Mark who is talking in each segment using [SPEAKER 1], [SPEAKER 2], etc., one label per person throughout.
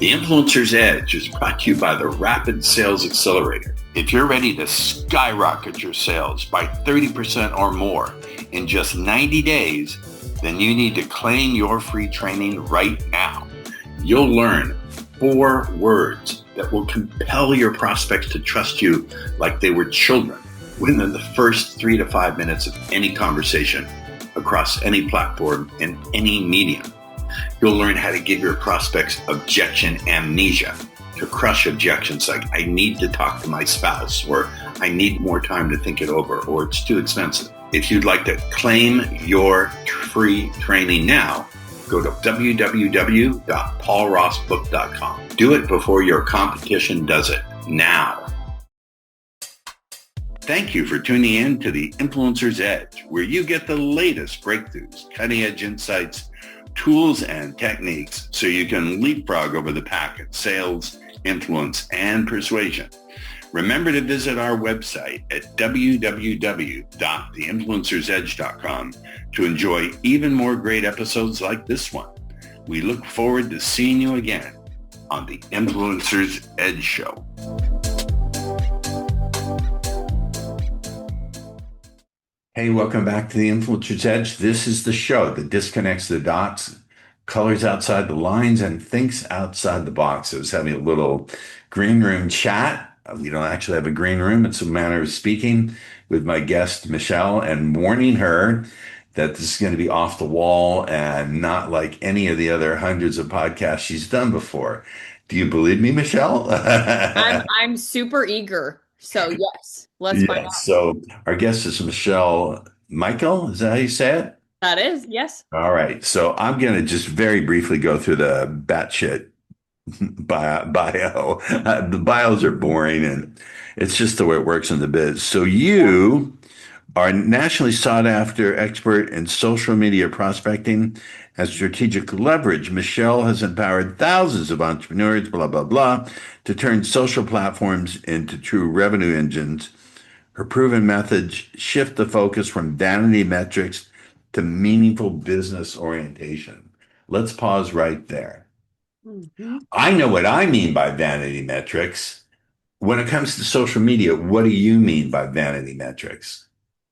[SPEAKER 1] The Influencer's Edge is brought to you by the Rapid Sales Accelerator. If you're ready to skyrocket your sales by 30% or more in just 90 days, then you need to claim your free training right now. You'll learn 4 words that will compel your prospects to trust you like they were children within the first 3 to 5 minutes of any conversation across any platform and any medium. You'll learn how to give your prospects objection amnesia, to crush objections like, I need to talk to my spouse, or I need more time to think it over, or it's too expensive. If you'd like to claim your free training now, go to www.paulrossbook.com. Do it before your competition does it now. Thank you for tuning in to the Influencer's Edge, where you get the latest breakthroughs, cutting-edge insights, tools, and techniques so you can leapfrog over the pack in sales, influence, and persuasion. Remember to visit our website at www.theinfluencersedge.com to enjoy even more great episodes like this one. We look forward to seeing you again on the Influencer's Edge Show. Hey, welcome back to the Influencer's Edge. This is the show that disconnects the dots, colors outside the lines, and thinks outside the box. I was having a little green room chat. We don't actually have a green room. It's a manner of speaking with my guest, Michelle, and warning her that this is going to be off the wall and not like any of the other hundreds of podcasts she's done before. Do you believe me, Michelle?
[SPEAKER 2] I'm super eager. So yes, let's find out.
[SPEAKER 1] So our guest is Michelle Michael. Is that how you say it?
[SPEAKER 2] That is, yes.
[SPEAKER 1] All right. So I'm going to just very briefly go through the batshit bio. The bios are boring, and it's just the way it works in the biz. So you are a nationally sought after expert in social media prospecting and strategic leverage. Michelle has empowered thousands of entrepreneurs, blah, blah, blah, to turn social platforms into true revenue engines. Her proven methods shift the focus from vanity metrics to meaningful business orientation. Let's pause right there.
[SPEAKER 2] Mm-hmm.
[SPEAKER 1] I know what I mean by vanity metrics. When it comes to social media, what do you mean by vanity metrics?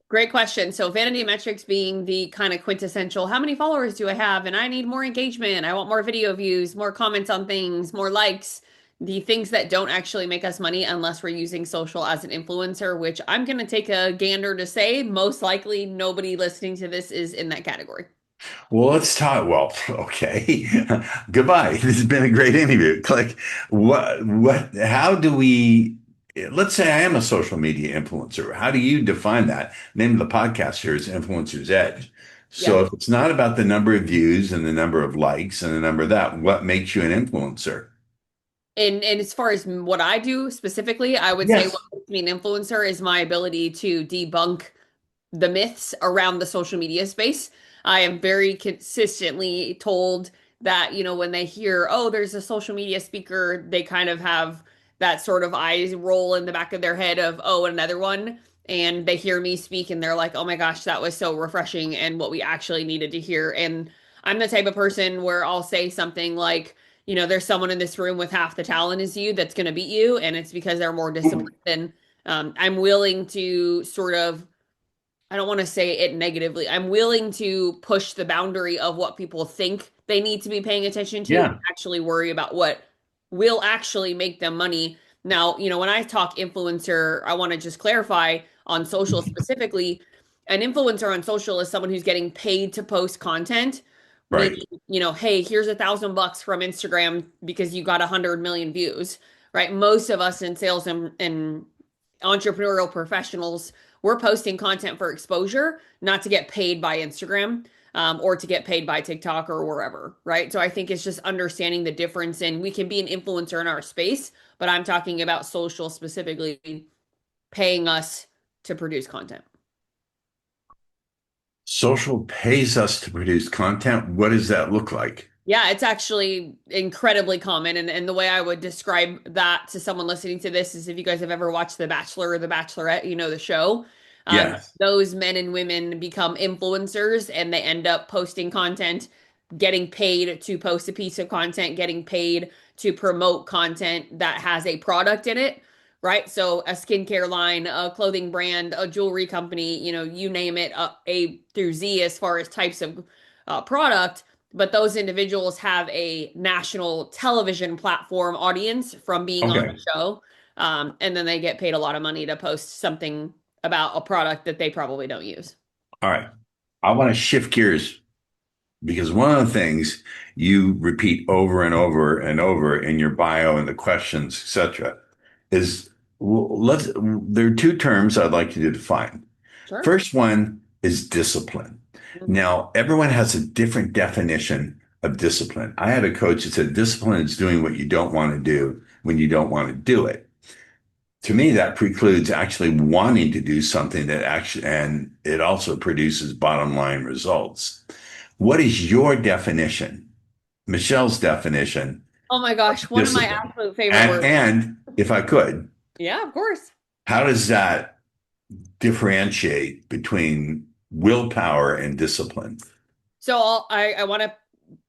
[SPEAKER 2] Great question. So vanity metrics being the kind of quintessential, how many followers do I have? And I need more engagement. I want more video views, more comments on things, more likes, the things that don't actually make us money unless we're using social as an influencer, which I'm going to take a gander to say most likely nobody listening to this is in that category.
[SPEAKER 1] Well, let's talk. Well, okay. Goodbye. This has been a great interview. Like, how do we, let's say I am a social media influencer. How do you define that? Name of the podcast here is Influencer's Edge. So
[SPEAKER 2] Yeah.
[SPEAKER 1] if it's not about the number of views and the number of likes and the number of that, what makes you an influencer?
[SPEAKER 2] And as far as what I do specifically, I would say
[SPEAKER 1] Yes.
[SPEAKER 2] what makes me an influencer is my ability to debunk the myths around the social media space. I am very consistently told that, when they hear, oh, there's a social media speaker, they kind of have that sort of eyes roll in the back of their head of, oh, another one. And they hear me speak and they're like, oh my gosh, that was so refreshing and what we actually needed to hear. And I'm the type of person where I'll say something like, there's someone in this room with half the talent as you that's going to beat you. And it's because they're more disciplined. And I'm willing to sort of I don't want to say it negatively. I'm willing to push the boundary of what people think they need to be paying attention to and
[SPEAKER 1] Yeah.
[SPEAKER 2] actually worry about what will actually make them money. Now, when I talk influencer, I want to just clarify on social specifically. An influencer on social is someone who's getting paid to post content,
[SPEAKER 1] Right.
[SPEAKER 2] meaning, hey, here's $1,000 from Instagram because you got 100 million views, right? Most of us in sales and entrepreneurial professionals, we're posting content for exposure, not to get paid by Instagram or to get paid by TikTok or wherever, right? So I think it's just understanding the difference. And we can be an influencer in our space, but I'm talking about social specifically paying us to produce content.
[SPEAKER 1] Social pays us to produce content. What does that look like?
[SPEAKER 2] Yeah, it's actually incredibly common. And the way I would describe that to someone listening to this is if you guys have ever watched The Bachelor or The Bachelorette, the show.
[SPEAKER 1] Yes.
[SPEAKER 2] Those men and women become influencers and they end up posting content getting paid to post a piece of content, getting paid to promote content that has a product in it, right? So a skincare line, a clothing brand, a jewelry company, you name it, A through Z as far as types of product. But those individuals have a national television platform audience from being on the
[SPEAKER 3] Okay.
[SPEAKER 2] show. And then they get paid a lot of money to post something about a product that they probably don't use.
[SPEAKER 3] All right. I want to shift gears because one of the things you repeat over and over and over in your bio and the questions, etc., is there are two terms I'd like you to define.
[SPEAKER 2] Sure.
[SPEAKER 3] First one is discipline.
[SPEAKER 2] Mhm.
[SPEAKER 3] Now, everyone has a different definition of discipline. I had a coach that said discipline is doing what you don't want to do when you don't want to do it. To me, that precludes actually wanting to do something that actually, and it also produces bottom line results. What is your definition, Michelle's definition
[SPEAKER 2] Oh my
[SPEAKER 3] of
[SPEAKER 2] gosh, one of my
[SPEAKER 3] discipline?
[SPEAKER 2] absolute favorite
[SPEAKER 3] And,
[SPEAKER 2] words.
[SPEAKER 3] and if I could,
[SPEAKER 2] Yeah, of course.
[SPEAKER 3] how does that differentiate between willpower and discipline?
[SPEAKER 2] So I want to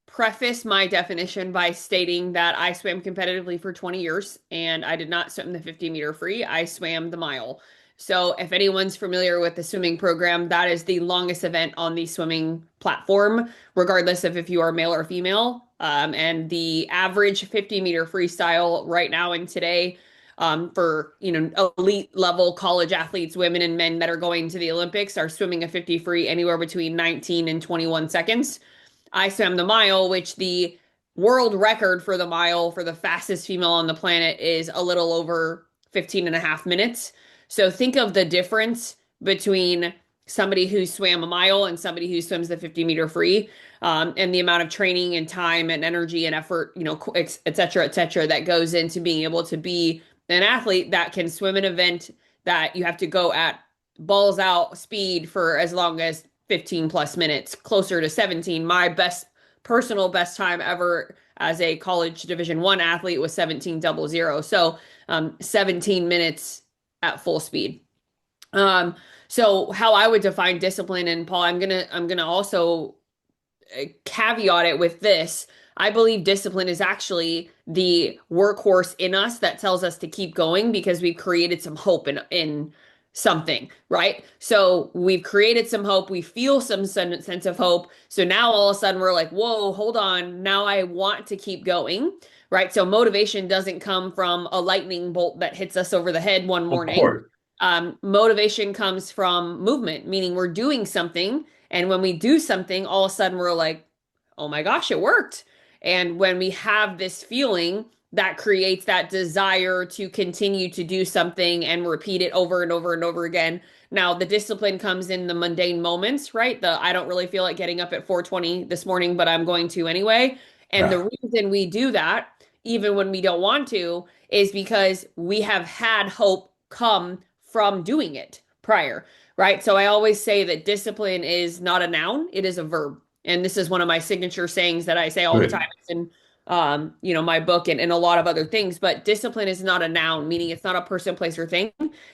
[SPEAKER 2] preface my definition by stating that I swam competitively for 20 years and I did not swim the 50-meter free. I swam the mile. So if anyone's familiar with the swimming program, that is the longest event on the swimming platform, regardless of if you are male or female. And the average 50-meter freestyle right now and today, for elite level college athletes, women and men that are going to the Olympics, are swimming a 50 free anywhere between 19 and 21 seconds. I swam the mile, which the world record for the mile for the fastest female on the planet is a little over 15 and a half minutes. So think of the difference between somebody who swam a mile and somebody who swims the 50-meter free, and the amount of training and time and energy and effort, et cetera, that goes into being able to be an athlete that can swim an event that you have to go at balls out speed for as long as 15 plus minutes, closer to 17. My personal best time ever as a college Division 1 athlete was 17:00. So 17 minutes at full speed. So how I would define discipline, and Paul, I'm gonna also caveat it with this. I believe discipline is actually the workhorse in us that tells us to keep going because we've created some hope in something, right? So we've created some hope. We feel some sense of hope. So now all of a sudden we're like, whoa, hold on. Now I want to keep going, right? So motivation doesn't come from a lightning bolt that hits us over the head one
[SPEAKER 3] Of
[SPEAKER 2] morning.
[SPEAKER 3] course.
[SPEAKER 2] Motivation comes from movement, meaning we're doing something. And when we do something, all of a sudden we're like, oh my gosh, it worked. And when we have this feeling, that creates that desire to continue to do something and repeat it over and over and over again. Now, the discipline comes in the mundane moments, right? I don't really feel like getting up at 4:20 this morning, but I'm going to anyway. And
[SPEAKER 3] Yeah.
[SPEAKER 2] the reason we do that, even when we don't want to, is because we have had hope come from doing it prior, right? So I always say that discipline is not a noun, it is a verb. And this is one of my signature sayings that I say all the time.
[SPEAKER 3] Good.
[SPEAKER 2] It's in my book and a lot of other things. But discipline is not a noun, meaning it's not a person, place, or thing.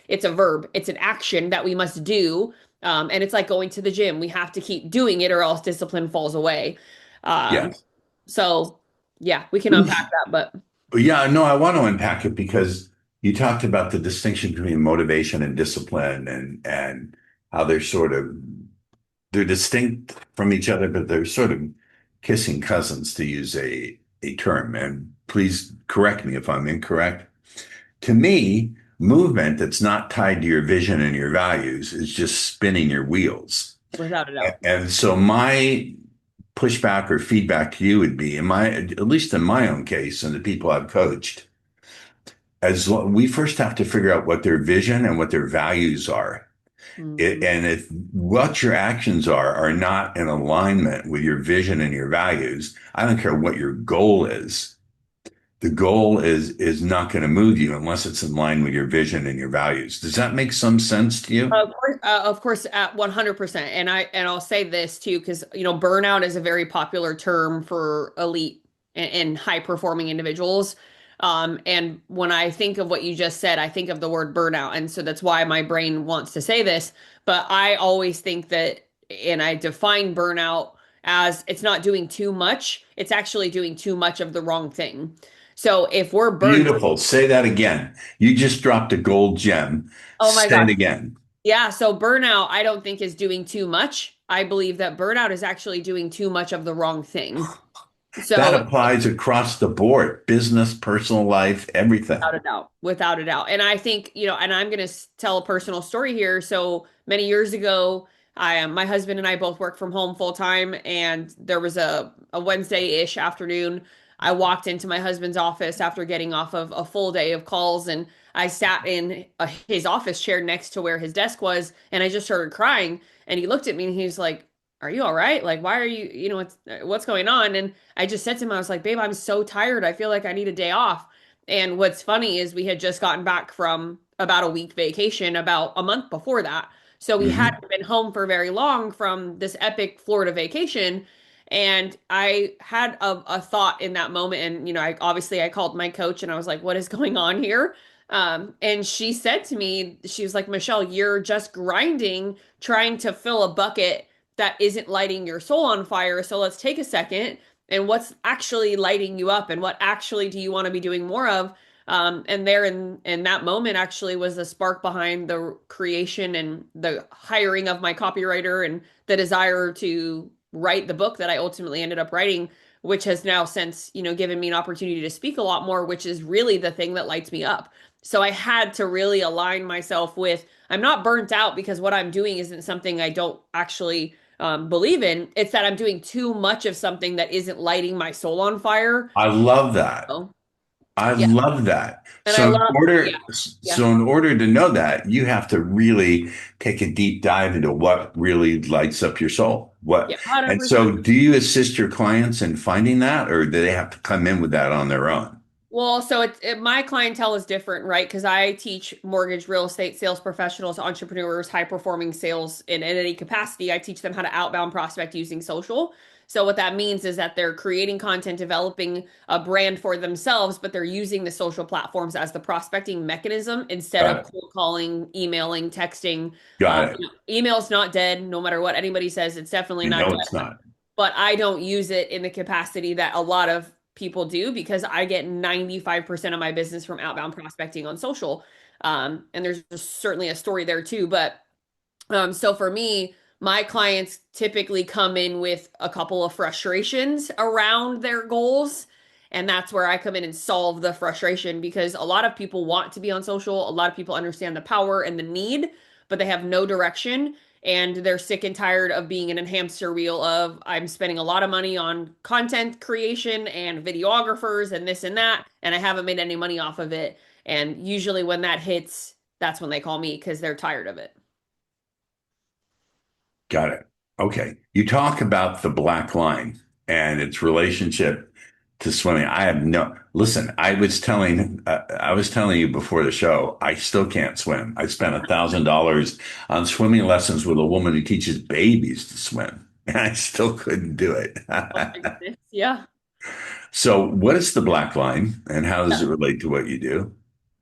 [SPEAKER 2] It's a verb. It's an action that we must do. And it's like going to the gym. We have to keep doing it or else discipline falls away. Um,
[SPEAKER 3] Yes.
[SPEAKER 2] so yeah, we can unpack that, but
[SPEAKER 3] Yeah, no, I want to unpack it because you talked about the distinction between motivation and discipline and how they're distinct from each other, but they're sort of kissing cousins to use a term. And please correct me if I'm incorrect. To me, movement that's not tied to your vision and your values is just spinning your wheels.
[SPEAKER 2] without a doubt.
[SPEAKER 3] And so my pushback or feedback to you would be, at least in my own case, and the people I've coached, we first have to figure out what their vision and what their values are.
[SPEAKER 2] Mhm.
[SPEAKER 3] And if what your actions are not in alignment with your vision and your values, I don't care what your goal is. The goal is not going to move you unless it's in line with your vision and your values. Does that make some sense to you?
[SPEAKER 2] Of course, at 100%. And I'll say this too, because burnout is a very popular term for elite and high performing individuals. And when I think of what you just said, I think of the word burnout, and so that's why my brain wants to say this. But I always think that, and I define burnout as it's not doing too much, it's actually doing too much of the wrong thing. So if we're burnt,
[SPEAKER 3] Beautiful. Say that again. You just dropped a gold gem.
[SPEAKER 2] oh my
[SPEAKER 3] Say it
[SPEAKER 2] gosh.
[SPEAKER 3] again.
[SPEAKER 2] Yeah, so burnout, I don't think is doing too much. I believe that burnout is actually doing too much of the wrong thing.
[SPEAKER 3] That
[SPEAKER 2] So
[SPEAKER 3] applies across the board, business, personal life, everything.
[SPEAKER 2] without a doubt, without a doubt. And I think, and I'm going to tell a personal story here. So many years ago, my husband and I both work from home full time, and there was a Wednesday-ish afternoon. I walked into my husband's office after getting off of a full day of calls, and I sat in his office chair next to where his desk was, and I just started crying. And he looked at me and he's like, "Are you all right? Like, why are you, what's going on?" And I just said to him, I was like, "Babe, I'm so tired. I feel like I need a day off." And what's funny is we had just gotten back from about a week vacation about a month before that. So we
[SPEAKER 3] Mhm.
[SPEAKER 2] hadn't been home for very long from this epic Florida vacation. And I had a thought in that moment. And, I called my coach and I was like, what is going on here? And she said to me, she was like, Michelle, you're just grinding, trying to fill a bucket that isn't lighting your soul on fire. So let's take a second and what's actually lighting you up and what actually do you want to be doing more of. And there in that moment actually was the spark behind the creation and the hiring of my copywriter and the desire to write the book that I ultimately ended up writing, which has now since, given me an opportunity to speak a lot more, which is really the thing that lights me up. So I had to really align myself with, I'm not burnt out because what I'm doing isn't something I don't actually believe in. It's that I'm doing too much of something that isn't lighting my soul on fire.
[SPEAKER 3] I love that.
[SPEAKER 2] Oh,
[SPEAKER 3] I
[SPEAKER 2] yeah.
[SPEAKER 3] love that.
[SPEAKER 2] And I love, yeah, yeah,
[SPEAKER 3] So in order to know that, you have to really take a deep dive into what really lights up your soul.
[SPEAKER 2] yeah,
[SPEAKER 3] And
[SPEAKER 2] 100%.
[SPEAKER 3] so do you assist your clients in finding that, or do they have to come in with that on their own?
[SPEAKER 2] Well, so my clientele is different, right? Because I teach mortgage, real estate, sales professionals, entrepreneurs, high performing sales in any capacity. I teach them how to outbound prospect using social. So what that means is that they're creating content, developing a brand for themselves, but they're using the social platforms as the prospecting mechanism instead
[SPEAKER 3] Got
[SPEAKER 2] of
[SPEAKER 3] it.
[SPEAKER 2] cold calling, emailing, texting.
[SPEAKER 3] Got it.
[SPEAKER 2] Email's not dead, no matter what anybody says. It's definitely
[SPEAKER 3] You
[SPEAKER 2] not
[SPEAKER 3] know
[SPEAKER 2] dead,
[SPEAKER 3] it's not.
[SPEAKER 2] but I don't use it in the capacity that a lot of people do because I get 95% of my business from outbound prospecting on social. And there's certainly a story there too. But so for me, my clients typically come in with a couple of frustrations around their goals. And that's where I come in and solve the frustration because a lot of people want to be on social. A lot of people understand the power and the need, but they have no direction. And they're sick and tired of being in a hamster wheel of I'm spending a lot of money on content creation and videographers and this and that, and I haven't made any money off of it. And usually when that hits, that's when they call me because they're tired of it.
[SPEAKER 3] Got it. Okay. You talk about the black line and its relationship to swimming. Listen, I was telling you before the show, I still can't swim. I spent $1,000 on swimming lessons with a woman who teaches babies to swim, and I still couldn't do it.
[SPEAKER 2] Oh my goodness. Yeah.
[SPEAKER 3] So what is the black line and how does it relate to what you do?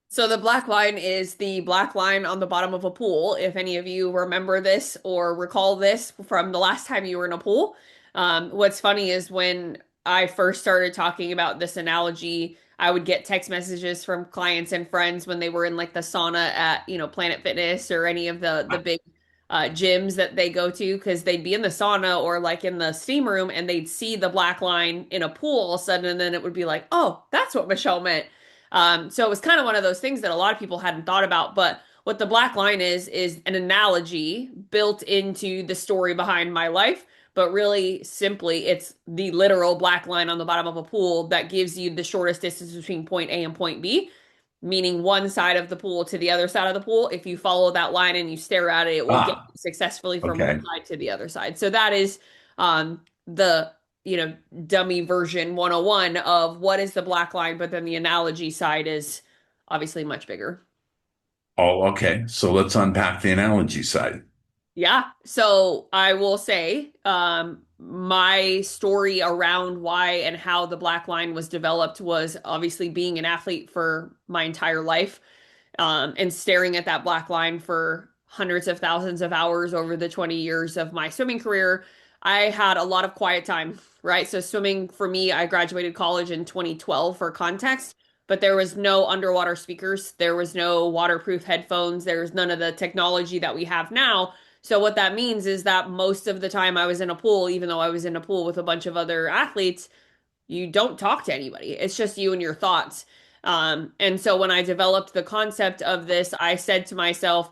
[SPEAKER 2] So the black line is the black line on the bottom of a pool. If any of you remember this or recall this from the last time you were in a pool, what's funny is when I first started talking about this analogy, I would get text messages from clients and friends when they were in like the sauna at, Planet Fitness or any of the big gyms that they go to because they'd be in the sauna or like in the steam room and they'd see the black line in a pool all of a sudden and then it would be like, oh, that's what Michelle meant. So it was kind of one of those things that a lot of people hadn't thought about. But what the black line is an analogy built into the story behind my life. But really simply, it's the literal black line on the bottom of a pool that gives you the shortest distance between point A and point B, meaning one side of the pool to the other side of the pool. If you follow that line and you stare at it, it will get
[SPEAKER 3] Ah,
[SPEAKER 2] you successfully from one
[SPEAKER 3] okay.
[SPEAKER 2] side to the other side. So that is the dummy version 101 of what is the black line, but then the analogy side is obviously much bigger.
[SPEAKER 3] Oh, okay. So let's unpack the analogy side.
[SPEAKER 2] Yeah. So I will say, my story around why and how the black line was developed was obviously being an athlete for my entire life, and staring at that black line for hundreds of thousands of hours over the 20 years of my swimming career. I had a lot of quiet time, right? So swimming for me, I graduated college in 2012 for context, but there was no underwater speakers. There was no waterproof headphones. There was none of the technology that we have now. So what that means is that most of the time I was in a pool, even though I was in a pool with a bunch of other athletes, you don't talk to anybody. It's just you and your thoughts. And so when I developed the concept of this, I said to myself,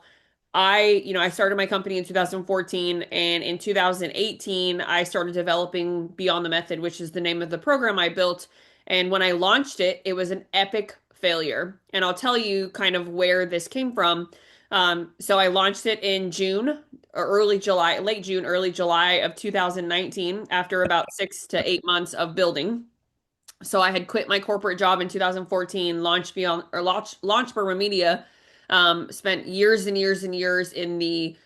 [SPEAKER 2] I started my company in 2014, and in 2018, I started developing Beyond the Method, which is the name of the program I built. And when I launched it, it was an epic failure. And I'll tell you kind of where this came from. So I launched it in June or early July, late June, early July of 2019, after about 6 to 8 months of building. So I had quit my corporate job in 2014, launched Berman Media, spent years and years and years in the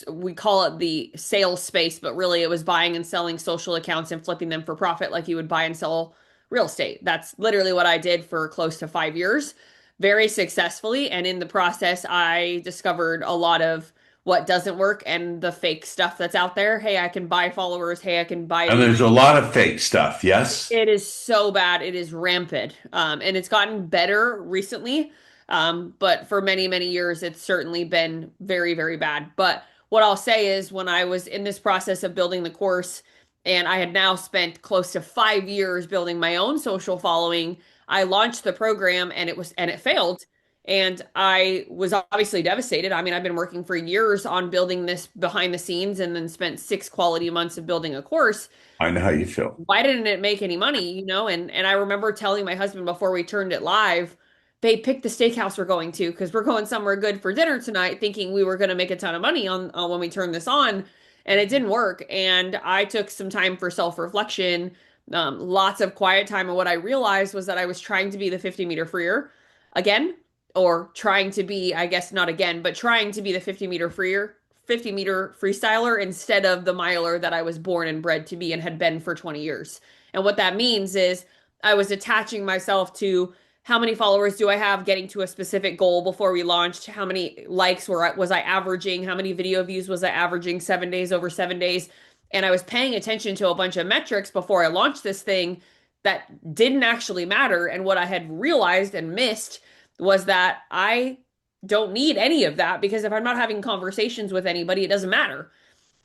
[SPEAKER 2] we call it the sales space, but really it was buying and selling social accounts and flipping them for profit like you would buy and sell real estate. That's literally what I did for close to 5 years, very successfully. And in the process, I discovered a lot of what doesn't work and the fake stuff that's out there. Hey, I can buy followers. Hey, I can buy
[SPEAKER 3] And
[SPEAKER 2] leads.
[SPEAKER 3] there's a lot of fake stuff. Yes.
[SPEAKER 2] It is so bad. It is rampant. And it's gotten better recently. But for many, many years, it's certainly been very, very bad. But what I'll say is when I was in this process of building the course, and I had now spent close to 5 years building my own social following, I launched the program and it failed. And I was obviously devastated. I mean, I've been working for years on building this behind the scenes and then spent 6 quality months of building a course.
[SPEAKER 3] I know how you feel.
[SPEAKER 2] Why didn't it make any money, And I remember telling my husband before we turned it live, babe, pick the steakhouse we're going to because we're going somewhere good for dinner tonight, thinking we were going to make a ton of money on when we turned this on, and it didn't work. And I took some time for self-reflection, lots of quiet time, and what I realized was that I was trying to be the 50-meter freer again, or trying to be, I guess not again, but trying to be the 50-meter freer 50-meter freestyler instead of the miler that I was born and bred to be and had been for 20 years. And what that means is I was attaching myself to how many followers do I have, getting to a specific goal before we launched, how many likes was I averaging, how many video views was I averaging 7 days over 7 days. And I was paying attention to a bunch of metrics before I launched this thing that didn't actually matter. And what I had realized and missed was that I don't need any of that because if I'm not having conversations with anybody, it doesn't matter.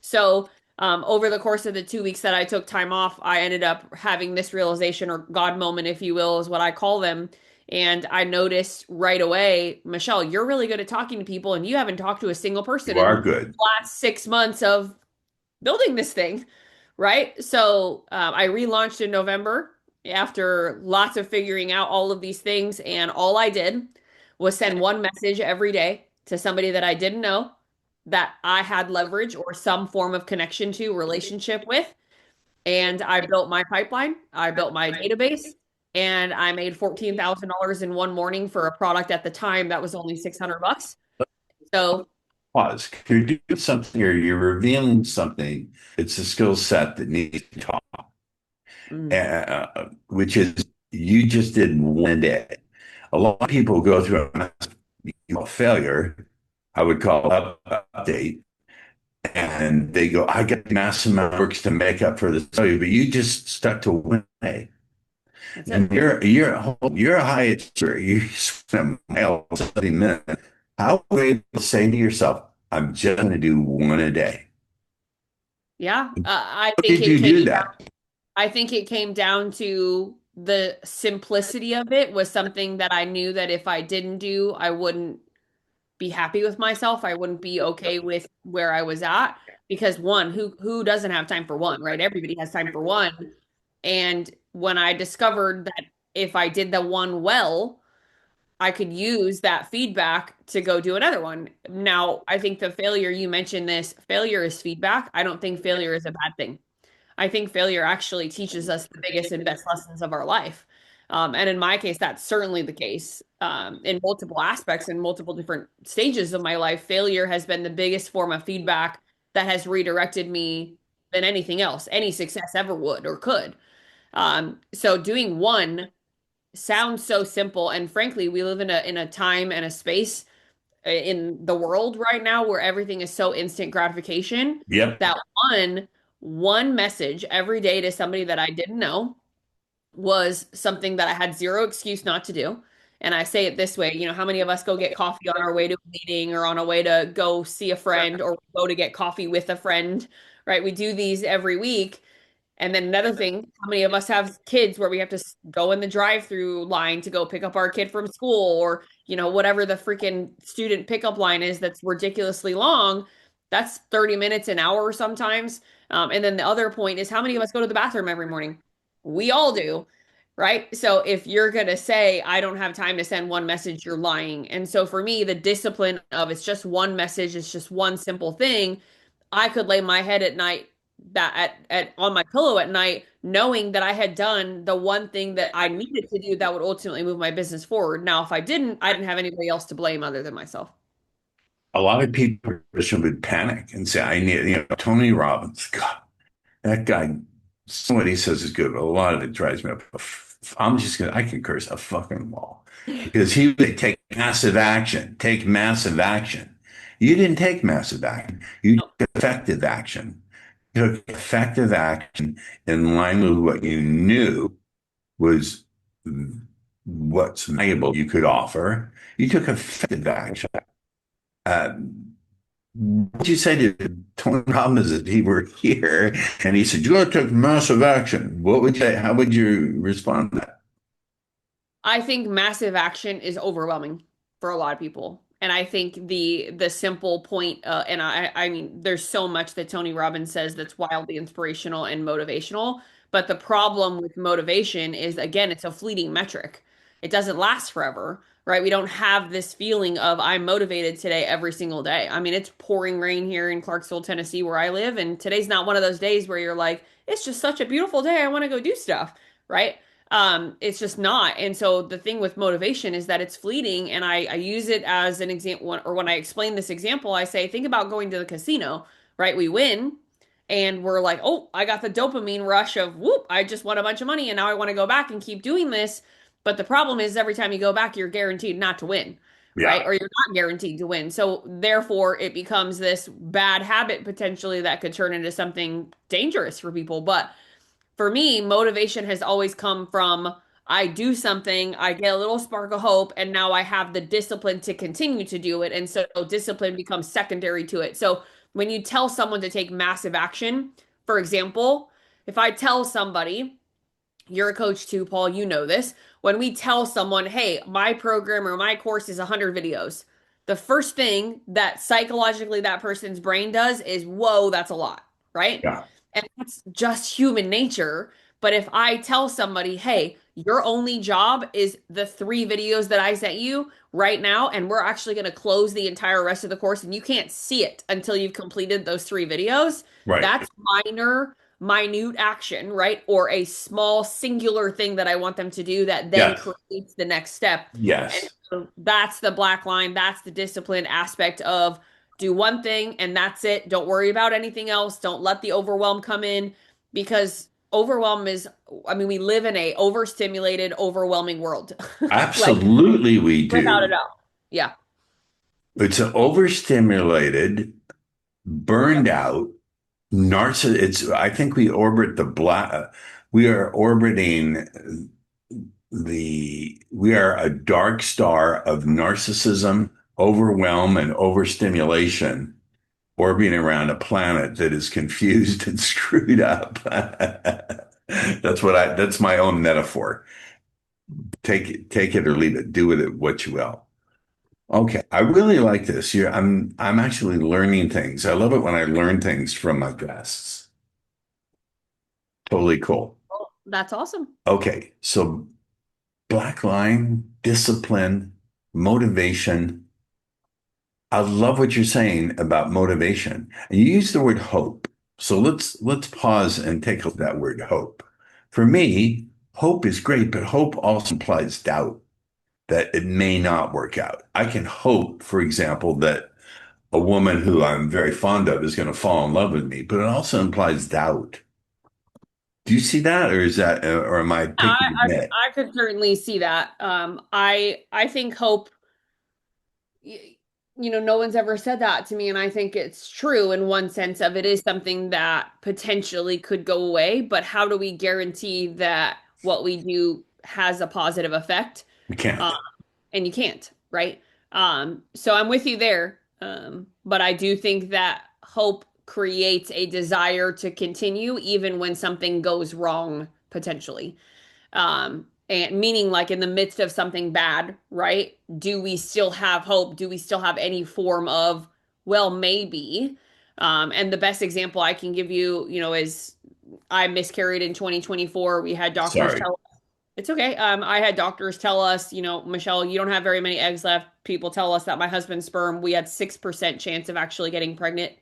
[SPEAKER 2] So, over the course of the 2 weeks that I took time off, I ended up having this realization or God moment, if you will, is what I call them. And I noticed right away, Michelle, you're really good at talking to people, and you haven't talked to a single person
[SPEAKER 3] You
[SPEAKER 2] in
[SPEAKER 3] are
[SPEAKER 2] the
[SPEAKER 3] good.
[SPEAKER 2] last 6 months of building this thing, right? So, I relaunched in November after lots of figuring out all of these things, and all I did was send one message every day to somebody that I didn't know that I had leverage or some form of connection to, relationship with. And I built my pipeline, I built my database, and I made $14,000 in one morning for a product at the time that was only $600. So,
[SPEAKER 3] Pause. You're doing something or you're revealing something. It's a skill set that needs to be taught,
[SPEAKER 2] mm,
[SPEAKER 3] which is you just did one day. A lot of people go through a failure. I would call update, and they go, "I got massive amount of works to make up for this failure," but you just stuck to one day.
[SPEAKER 2] that's it.
[SPEAKER 3] And you're a high achiever. You swim miles 70 minutes. How are you able to say to yourself, "I'm just going to do one a day"?
[SPEAKER 2] Yeah, I
[SPEAKER 3] How
[SPEAKER 2] think
[SPEAKER 3] did you do that?
[SPEAKER 2] I think it came down to the simplicity of it was something that I knew that if I didn't do, I wouldn't be happy with myself. I wouldn't be okay with where I was at because one, who doesn't have time for one, right? Everybody has time for one. And when I discovered that if I did the one well, I could use that feedback to go do another one. Now, I think the failure, you mentioned this, failure is feedback. I don't think failure is a bad thing. I think failure actually teaches us the biggest and best lessons of our life. And in my case, that's certainly the case. In multiple aspects, in multiple different stages of my life, failure has been the biggest form of feedback that has redirected me than anything else, any success ever would or could. So doing one sounds so simple. And frankly, we live in a time and a space in the world right now where everything is so instant gratification
[SPEAKER 3] Yep.
[SPEAKER 2] that one one message every day to somebody that I didn't know was something that I had zero excuse not to do. And I say it this way, how many of us go get coffee on our way to a meeting or on a way to go see a friend or go to get coffee with a friend, right? We do these every week. And then another thing, how many of us have kids where we have to go in the drive-through line to go pick up our kid from school or, whatever the freaking student pickup line is that's ridiculously long. That's 30 minutes, an hour sometimes. And then the other point is how many of us go to the bathroom every morning? We all do, right? So if you're going to say, I don't have time to send one message, you're lying. And so for me, the discipline of it's just one message, it's just one simple thing. I could lay my head at night that at on my pillow at night knowing that I had done the one thing that I needed to do that would ultimately move my business forward. Now, if I didn't have anybody else to blame other than myself.
[SPEAKER 3] A lot of people would panic and say, I need, Tony Robbins, God, that guy, some of what he says is good, but a lot of it drives me up. I can curse a fucking wall because he would take massive action, take massive action. You didn't take massive action. You took effective action. You took effective action in line with what you knew was what's valuable you could offer. You took effective action. Uh, what you say to Tony Robbins if he were here and he said, you took massive action? How would you respond to that?
[SPEAKER 2] I think massive action is overwhelming for a lot of people. And I think the simple point, and I mean, there's so much that Tony Robbins says that's wildly inspirational and motivational. But the problem with motivation is, again, it's a fleeting metric. It doesn't last forever, right? We don't have this feeling of I'm motivated today every single day. I mean, it's pouring rain here in Clarksville, Tennessee, where I live, and today's not one of those days where you're like, it's just such a beautiful day. I want to go do stuff, right? It's just not. And so the thing with motivation is that it's fleeting. And I use it as an example, or when I explain this example, I say, think about going to the casino, right? We win and we're like, oh, I got the dopamine rush of whoop, I just won a bunch of money and now I want to go back and keep doing this. But the problem is every time you go back, you're guaranteed not to win, right?
[SPEAKER 3] Yeah,
[SPEAKER 2] Or you're not guaranteed to win. So therefore, it becomes this bad habit potentially that could turn into something dangerous for people. But for me, motivation has always come from I do something, I get a little spark of hope, and now I have the discipline to continue to do it. And so discipline becomes secondary to it. So when you tell someone to take massive action, for example, if I tell somebody, you're a coach too, Paul, you know this. When we tell someone, hey, my program or my course is 100 videos, the first thing that psychologically that person's brain does is, whoa, that's a lot, right?
[SPEAKER 3] yeah,
[SPEAKER 2] And that's just human nature. But if I tell somebody, hey, your only job is the 3 videos that I sent you right now, and we're actually going to close the entire rest of the course, and you can't see it until you've completed those 3 videos,
[SPEAKER 3] right.
[SPEAKER 2] that's minute action, right? Or a small singular thing that I want them to do that then
[SPEAKER 3] Yes,
[SPEAKER 2] creates the next step. And
[SPEAKER 3] yes.
[SPEAKER 2] so that's the black line, that's the discipline aspect of do one thing and that's it. Don't worry about anything else. Don't let the overwhelm come in because overwhelm is, I mean, we live in a overstimulated, overwhelming world. Like
[SPEAKER 3] Absolutely, we
[SPEAKER 2] without a
[SPEAKER 3] do.
[SPEAKER 2] doubt. Yeah.
[SPEAKER 3] It's an overstimulated, burned out, I think we are orbiting we are a dark star of narcissism, overwhelm, and overstimulation orbiting around a planet that is confused and screwed up. That's my own metaphor. Take it or leave it. Do with it what you will. Okay, I really like this. I'm actually learning things. I love it when I learn things from my guests. Totally cool.
[SPEAKER 2] Well, that's awesome.
[SPEAKER 3] Okay, so black line, discipline, motivation. I love what you're saying about motivation. And you use the word hope. So let's pause and take a look at that word hope. For me, hope is great, but hope also implies doubt that it may not work out. I can hope, for example, that a woman who I'm very fond of is going to fall in love with me, but it also implies doubt. Do you see that, or am I
[SPEAKER 2] I,
[SPEAKER 3] picking
[SPEAKER 2] I,
[SPEAKER 3] it?
[SPEAKER 2] I could certainly see that. I think hope no one's ever said that to me, and I think it's true in one sense of it is something that potentially could go away, but how do we guarantee that what we do has a positive effect?
[SPEAKER 3] We
[SPEAKER 2] Um,
[SPEAKER 3] can't.
[SPEAKER 2] and you can't, right? So I'm with you there. But I do think that hope creates a desire to continue even when something goes wrong potentially. And meaning like in the midst of something bad, right? Do we still have hope? Do we still have any form of, well, maybe? And the best example I can give you, is I miscarried in 2024. We had doctors
[SPEAKER 3] Sorry.
[SPEAKER 2] tell it's okay. I had doctors tell us, Michelle, you don't have very many eggs left. People tell us that my husband's sperm, we had 6% chance of actually getting pregnant,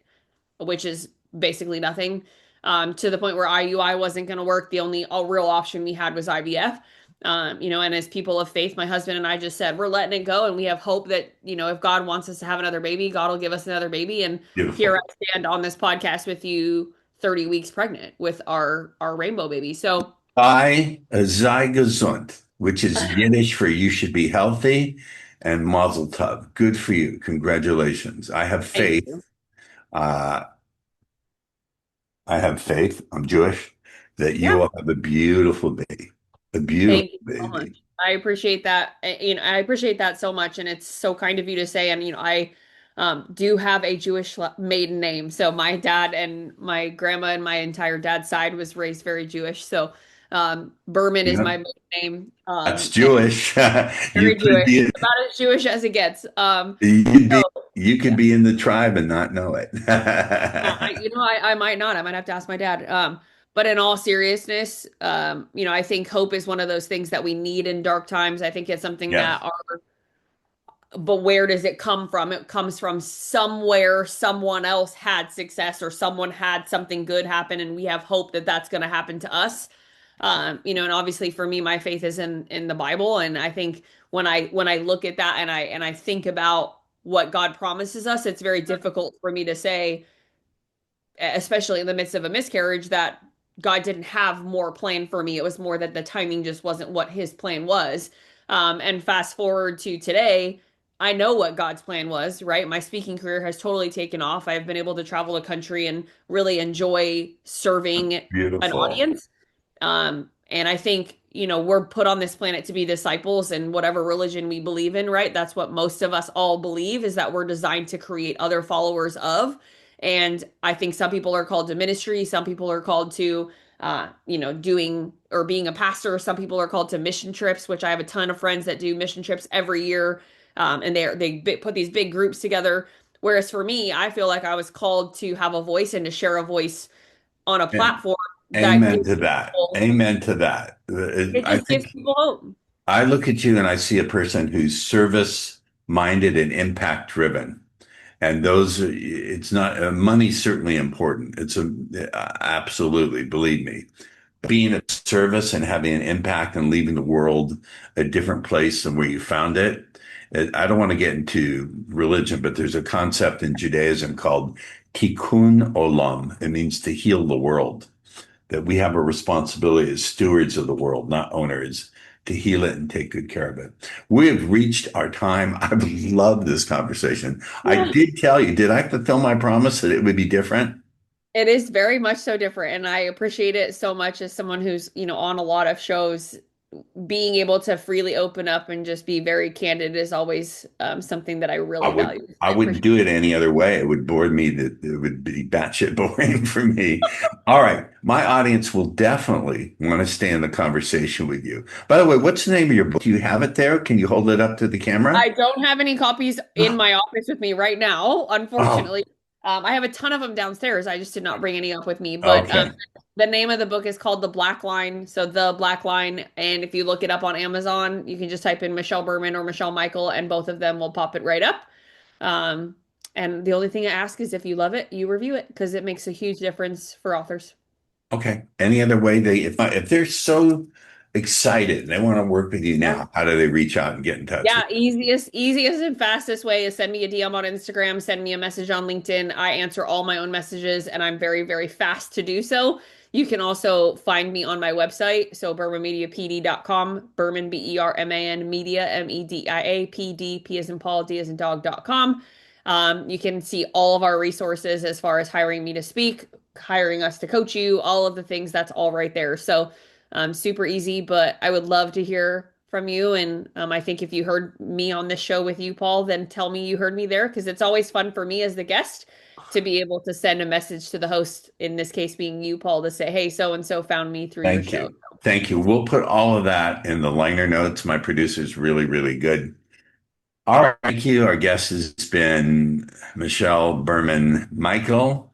[SPEAKER 2] which is basically nothing. To the point where IUI wasn't going to work. The only real option we had was IVF. And as people of faith, my husband and I just said, we're letting it go. And we have hope that, if God wants us to have another baby, God will give us another baby. And here
[SPEAKER 3] Beautiful.
[SPEAKER 2] I stand on this podcast with you 30 weeks pregnant with our rainbow baby. So
[SPEAKER 3] Sei gesund, which is Yiddish for you should be healthy, and Mazel Tov. Good for you. Congratulations.
[SPEAKER 2] thank you.
[SPEAKER 3] Uh, I have faith. I'm Jewish that you
[SPEAKER 2] Yeah.
[SPEAKER 3] will have a beautiful baby, a beautiful
[SPEAKER 2] Thank you so much.
[SPEAKER 3] baby.
[SPEAKER 2] I appreciate that. I appreciate that so much, and it's so kind of you to say. And I do have a Jewish maiden name, so my dad and my grandma and my entire dad's side was raised very Jewish. So Berman is
[SPEAKER 3] Yeah,
[SPEAKER 2] my maiden name,
[SPEAKER 3] that's
[SPEAKER 2] and
[SPEAKER 3] Jewish. You
[SPEAKER 2] very
[SPEAKER 3] could
[SPEAKER 2] Jewish,
[SPEAKER 3] be,
[SPEAKER 2] about as Jewish as it gets.
[SPEAKER 3] you'd be,
[SPEAKER 2] So
[SPEAKER 3] you could
[SPEAKER 2] yeah.
[SPEAKER 3] be in the tribe and not know it.
[SPEAKER 2] I might not. I might have to ask my dad. But in all seriousness, I think hope is one of those things that we need in dark times. I think it's something
[SPEAKER 3] Yes,
[SPEAKER 2] that but where does it come from? It comes from somewhere someone else had success or someone had something good happen, and we have hope that that's going to happen to us. And obviously for me, my faith is in the Bible, and I think when I look at that and I think about what God promises us, it's very difficult for me to say, especially in the midst of a miscarriage, that God didn't have more plan for me. It was more that the timing just wasn't what his plan was. And fast forward to today, I know what God's plan was, right? My speaking career has totally taken off. I've been able to travel the country and really enjoy serving an
[SPEAKER 3] beautiful.
[SPEAKER 2] audience. And I think, we're put on this planet to be disciples in whatever religion we believe in, right? That's what most of us all believe is that we're designed to create other followers of. And I think some people are called to ministry, some people are called to doing or being a pastor. Some people are called to mission trips, which I have a ton of friends that do mission trips every year. And they put these big groups together. Whereas for me, I feel like I was called to have a voice and to share a voice on a
[SPEAKER 3] And
[SPEAKER 2] platform that
[SPEAKER 3] amen
[SPEAKER 2] gives
[SPEAKER 3] to that.
[SPEAKER 2] people,
[SPEAKER 3] Amen to that.
[SPEAKER 2] it
[SPEAKER 3] I
[SPEAKER 2] just gives
[SPEAKER 3] think
[SPEAKER 2] people hope.
[SPEAKER 3] I look at you and I see a person who's service minded and impact driven. And it's not, money's certainly important. Absolutely, believe me. Being of service and having an impact and leaving the world a different place than where you found it. I don't want to get into religion, but there's a concept in Judaism called tikkun olam. It means to heal the world, that we have a responsibility as stewards of the world, not owners, to heal it and take good care of it. We have reached our time. I've loved this conversation. I
[SPEAKER 2] Yeah.
[SPEAKER 3] did tell you, did I fulfill my promise that it would be different?
[SPEAKER 2] It is very much so different, and I appreciate it so much as someone who's, on a lot of shows. Being able to freely open up and just be very candid is always something that I
[SPEAKER 3] I
[SPEAKER 2] really
[SPEAKER 3] would
[SPEAKER 2] value.
[SPEAKER 3] I
[SPEAKER 2] I
[SPEAKER 3] wouldn't
[SPEAKER 2] appreciate
[SPEAKER 3] do it any other way. It would bore me. That it would be batshit boring for me. All right, my audience will definitely want to stay in the conversation with you. By the way, what's the name of your book? Do you have it there? Can you hold it up to the camera?
[SPEAKER 2] I don't have any copies in my office with me right now,
[SPEAKER 3] Oh,
[SPEAKER 2] unfortunately. I have a ton of them downstairs. I just did not bring any up with me. But
[SPEAKER 3] okay.
[SPEAKER 2] the name of the book is called The Black Line. So The Black Line. And if you look it up on Amazon, you can just type in Michelle Berman or Michelle-Mikel, and both of them will pop it right up. Um, and the only thing I ask is if you love it, you review it because it makes a huge difference for authors.
[SPEAKER 3] Okay. Any other way if they're so excited and they want to work with you
[SPEAKER 2] Yeah.
[SPEAKER 3] now, how do they reach out and get in touch
[SPEAKER 2] Yeah,
[SPEAKER 3] with
[SPEAKER 2] easiest and fastest way is send me a DM on Instagram, send me a message on LinkedIn. I answer all my own messages and I'm very, very fast to do so. You can also find me on my website, so bermanmediapd.com, Berman, Berman, Media, Media, P D, P as in Paul, D as in dog.com. You can see all of our resources as far as hiring me to speak, hiring us to coach you, all of the things, that's all right there. So super easy, but I would love to hear from you. And I think if you heard me on this show with you, Paul, then tell me you heard me there, because it's always fun for me as the guest to be able to send a message to the host, in this case being you, Paul, to say, hey, so-and-so found me through your
[SPEAKER 3] Thank
[SPEAKER 2] show.
[SPEAKER 3] you. Thank you. We'll put all of that in the liner notes. My producer's really, really good. All right. Thank you. Our guest has been Michelle Berman-Mikel.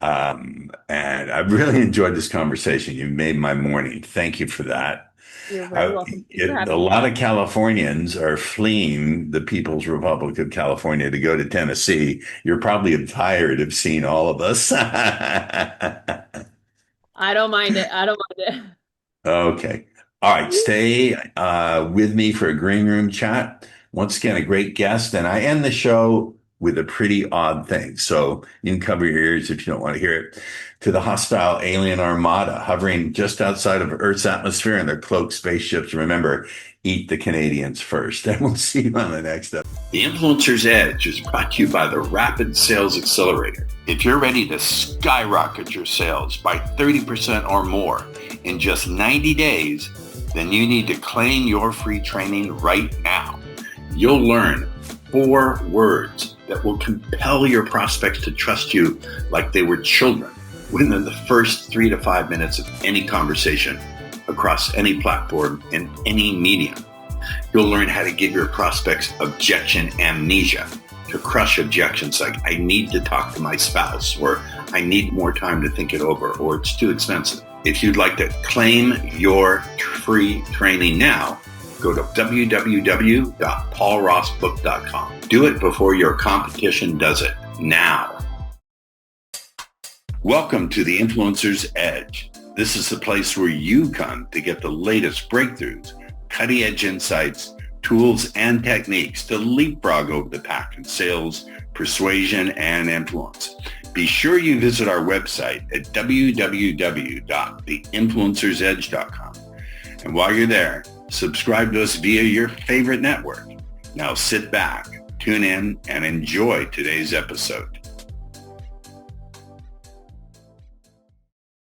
[SPEAKER 3] And I've really enjoyed this conversation. You made my morning. Thank you for that.
[SPEAKER 2] You're very welcome. Thanks for
[SPEAKER 3] A
[SPEAKER 2] having me.
[SPEAKER 3] lot of Californians are fleeing the People's Republic of California to go to Tennessee. You're probably tired of seeing all of us.
[SPEAKER 2] I don't mind it. I don't mind it.
[SPEAKER 3] Okay. All right. Stay with me for a green room chat. Once again, a great guest. And I end the show with a pretty odd thing. So you can cover your ears if you don't want to hear it. To the hostile alien armada hovering just outside of Earth's atmosphere in their cloaked spaceships, remember, eat the Canadians first. And we'll see you on the next episode.
[SPEAKER 1] The Influencer's Edge is brought to you by the Rapid Sales Accelerator. If you're ready to skyrocket your sales by 30% or more in just 90 days, then you need to claim your free training right now. You'll learn 4 words that will compel your prospects to trust you like they were children within the first 3 to 5 minutes of any conversation across any platform in any medium. You'll learn how to give your prospects objection amnesia, to crush objections like, I need to talk to my spouse, or I need more time to think it over, or it's too expensive. If you'd like to claim your free training now, go to www.paulrossbook.com. Do it before your competition does it now. Welcome to the Influencer's Edge. This is the place where you come to get the latest breakthroughs, cutting-edge insights, tools, and techniques to leapfrog over the pack in sales, persuasion, and influence. Be sure you visit our website at www.theinfluencersedge.com. And while you're there, subscribe to us via your favorite network. Now sit back, tune in, and enjoy today's episode.